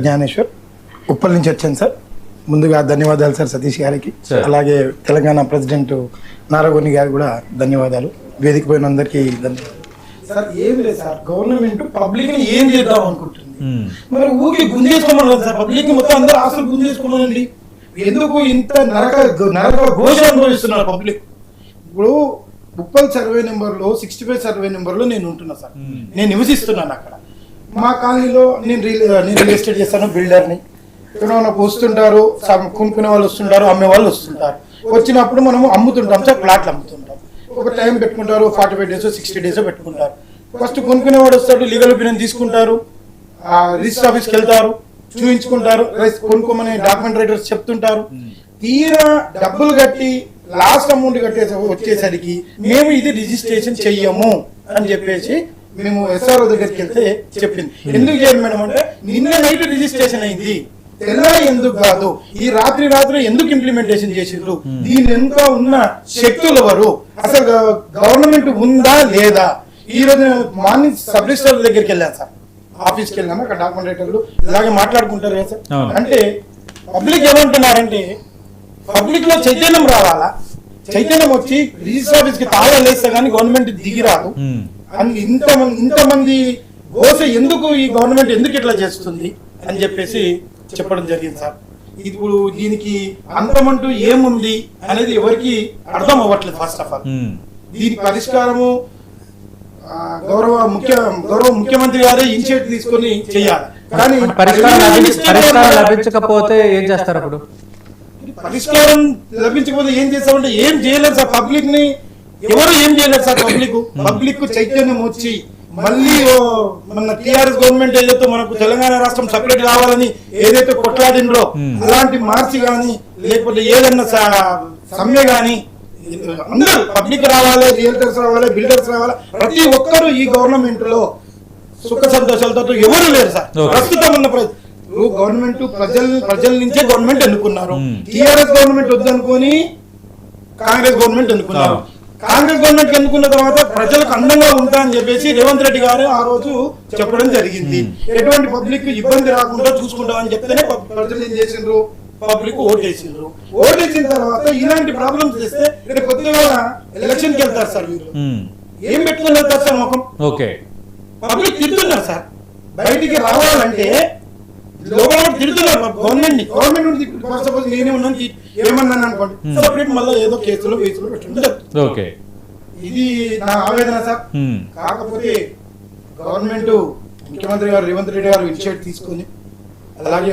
జ్ఞానేశ్వర్ ఉప్పల్ నుంచి వచ్చాను సార్. ముందుగా ధన్యవాదాలు సార్ సతీష్ గారికి, అలాగే తెలంగాణ ప్రెసిడెంట్ నారాగోని గారికి కూడా ధన్యవాదాలు. వేదిక పోయిన అందరికీ ధన్యవాదాలు సార్. ఏం లేదు సార్, గవర్నమెంట్ పబ్లిక్ ని ఏం చేద్దాం అనుకుంటుంది, మరి ఊరికి గుంజేసుకోమన్నారు సార్. పబ్లిక్ మొత్తం అందరూ ఆస్తులు గుంజేసుకోమనండి. ఎందుకు ఇంత నరక ఘోష అనుభవిస్తున్నారు పబ్లిక్? ఇప్పుడు ఉప్పల్ సర్వే నెంబర్లో 65 సర్వే నెంబర్లో నేను ఉంటున్నా సార్. నేను నివసిస్తున్నాను అక్కడ. మా కాలనీలో నేను రియల్ ఎస్టేట్ చేస్తాను, బిల్డర్ని. ఇక్కడ మనకు వస్తుంటారు, కొనుక్కునే వాళ్ళు వస్తుంటారు, అమ్మే వాళ్ళు వస్తుంటారు. వచ్చినప్పుడు మనము అమ్ముతుంటాం సార్, ప్లాట్లు అమ్ముతుంటాం. ఒక టైం పెట్టుకుంటారు, 45 డేస్ 60 డేస్ పెట్టుకుంటారు. ఫస్ట్ కొనుక్కునేవాడు వస్తాడు, లీగల్ ఒపీనియన్ తీసుకుంటారు, రిజిస్టర్ ఆఫీస్కి వెళ్తారు, చూపించుకుంటారు, కొనుక్కోమని డాక్యుమెంట్ రైటర్స్ చెప్తుంటారు. తీరా డబ్బులు కట్టి లాస్ట్ అమౌంట్ వచ్చేసరికి మేము ఇది రిజిస్ట్రేషన్ చెయ్యము అని చెప్పేసి మేము ఎస్ఆర్ఓ దగ్గరికి వెళ్తే చెప్పింది. ఎందుకు చేయాలి మేడం అంటే, నిన్న నైట్ రిజిస్ట్రేషన్ అయింది, తెల్లారి ఎందుకు కాదు, ఈ రాత్రి ఎందుకు ఇంప్లిమెంటేషన్ చేసిండ్రు, దీని వెనుక ఉన్న శక్తులు ఎవరు, అసలు గవర్నమెంట్ ఉందా లేదా? ఈ రోజు మార్నింగ్ సబ్ రిజిస్టర్ దగ్గరికి వెళ్ళాను సార్, ఆఫీస్కి వెళ్ళాము. అక్కడ డాక్యుమెంట్ రైటర్లు ఇలాగే మాట్లాడుకుంటారు కదా సార్. అంటే పబ్లిక్ ఏమంటున్నారంటే, పబ్లిక్ లో చైతన్యం రావాలా, చైతన్యం వచ్చి రిజిస్టర్ ఆఫీస్ కి తాళాలు వేస్తే కానీ గవర్నమెంట్ దిగిరాదు అని ఇంతమంది ఘోష ఎందుకు, ఈ గవర్నమెంట్ ఎందుకు ఇట్లా చేస్తుంది అని చెప్పేసి చెప్పడం జరిగింది సార్. ఇప్పుడు దీనికి అంతమంటూ ఏముంది అనేది ఎవరికి అర్థం అవ్వట్లేదు. ఫస్ట్ ఆఫ్ ఆల్ దీని పరిష్కారము గౌరవ ముఖ్యమంత్రి గారే ఇనిషియేటివ్ తీసుకొని చేయాలి. కానీ పరిష్కారం లభించకపోతే ఏం చేస్తారు? అప్పుడు పరిష్కారం లభించకపోతే ఏం చేస్తామంటే ఏం చేయలేదు సార్. పబ్లిక్ ని ఎవరు ఏం చేయలేదు సార్. పబ్లిక్ చైతన్యం వచ్చి మళ్ళీ మన టిఆర్ఎస్ గవర్నమెంట్ ఏదైతే మనకు తెలంగాణ రాష్ట్రం సపరేట్ కావాలని ఏదైతే కొట్లాడినో అలాంటి మార్చి గాని, లేకపోతే ఏదన్నా సమ్మె గాని, అందరూ పబ్లిక్ రావాలి, రియల్టర్స్ రావాలి, బిల్డర్స్ రావాలి. ప్రతి ఒక్కరు ఈ గవర్నమెంట్ లో సుఖ సంతోషాలతో ఎవరు లేరు సార్. ప్రస్తుతం ఉన్న గవర్నమెంట్ ప్రజల నుంచే గవర్నమెంట్ ఎన్నుకున్నారు. టిఆర్ఎస్ గవర్నమెంట్ వద్దనుకొని కాంగ్రెస్ గవర్నమెంట్ ఎన్నుకున్నారు. కాంగ్రెస్ గవర్నమెంట్ ఎన్నుకున్న తర్వాత ప్రజలకు అందంగా ఉంటా అని చెప్పేసి రేవంత్ రెడ్డి గారు ఆ రోజు చెప్పడం జరిగింది. ఎటువంటి పబ్లిక్ ఇబ్బంది రాకుండా చూసుకుంటామని చెప్తేనే ప్రజలు ఏం చేసిండ్రు, పబ్లిక్ ఓటేసిండ్రు. ఓటేసిన తర్వాత ఇలాంటి ప్రాబ్లమ్స్ చేస్తే రేపు కొద్దిగా ఎలక్షన్ కి వెళ్తారు సార్. వీళ్ళు ఏం పెట్టుకుని వెళ్తారు సార్ ముఖం? పబ్లిక్ తిడుతున్నారు సార్. బయటికి రావాలంటే లోపల తిడుతున్నారు గవర్నమెంట్. సపోజ్ నేనే ఉన్నాను ఏమన్నాను అనుకోండి, సపరేట్ మళ్ళీ ఏదో కేసులో పెట్టుకుంటే ఇది నా ఆవేదన సార్. కాకపోతే గవర్నమెంట్ ముఖ్యమంత్రి గారు రేవంత్ రెడ్డి గారు ఇనిషియేటివ్ తీసుకొని, అలాగే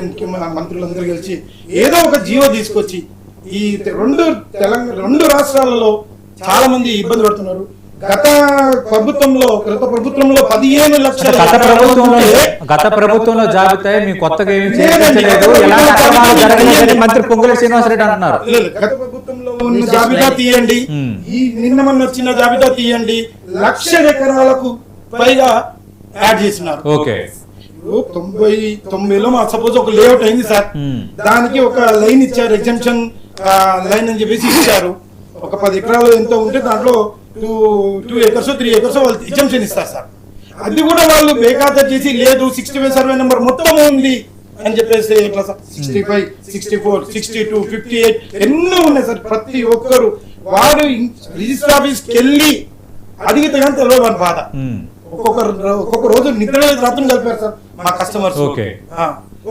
మంత్రులందరూ కలిసి ఏదో ఒక జీవో తీసుకొచ్చి ఈ రెండు రాష్ట్రాలలో చాలా మంది ఇబ్బంది పడుతున్నారు. గత ప్రభుత్వంలో 15 లక్షల గత ప్రభుత్వంలో జాబితా మీ కొత్తగా ఏమి చేయలేదు, ఎలాంటి అక్రమాలు జరగలేదని మంత్రి పొంగులేటి శ్రీనివాసరెడ్డి అంటున్నారు. గత ప్రభుత్వంలో ఉన్న జాబితా తీయండి, ఈ నిన్న మొన్న వచ్చిన జాబితా తీయండి, 1,00,000 ఎకరాలకు పైగా యాడ్ చేసినారు. 90లో సపోజ్ ఒక లేఅవుట్ అయింది సార్, దానికి ఒక లైన్ ఇచ్చారు, ఎగ్జంప్షన్ లైన్ అని చెప్పేసి ఇచ్చారు. ఒక 10 ఎకరాలు ఎంత ఉంటే దాంట్లో 2 acres 3 acres వాళ్ళు ఎగ్జంప్షన్ ఇస్తారు సార్. అది కూడా వాళ్ళు బేఖాతరు చేసి లేదు 65 సర్వే నెంబర్ మొత్తం ఉంది అని చెప్పేసి ఎట్లా సార్? 65, 64, 62, 58 ఎన్నో ఉన్నాయి సార్. ప్రతి ఒక్కరు వాడు రిజిస్టర్ ఆఫీస్కి వెళ్ళి అడిగితే కానీ తెలియదు మన బాధ. ఒక్కొక్క రోజు నిద్ర రాత్రులు కలిపారు సార్ మా కస్టమర్స్.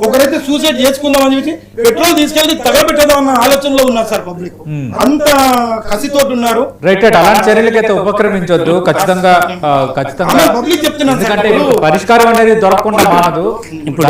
ఒకరైతే సూసైడ్ చేసుకుందామని చెప్పి పెట్రోల్ తీసుకెళ్లి తగలబెట్టేద్దాం అన్న ఆలోచనలో ఉన్నారు సార్. పబ్లిక్ అంత కసితో ఉన్నారు. అలాంటి చర్యలకైతే ఉపక్రమించొద్దు ఖచ్చితంగా. పబ్లిక్ చెప్తున్నారు పరిష్కారం అనేది దొరకకుండా మానదు. ఇప్పుడు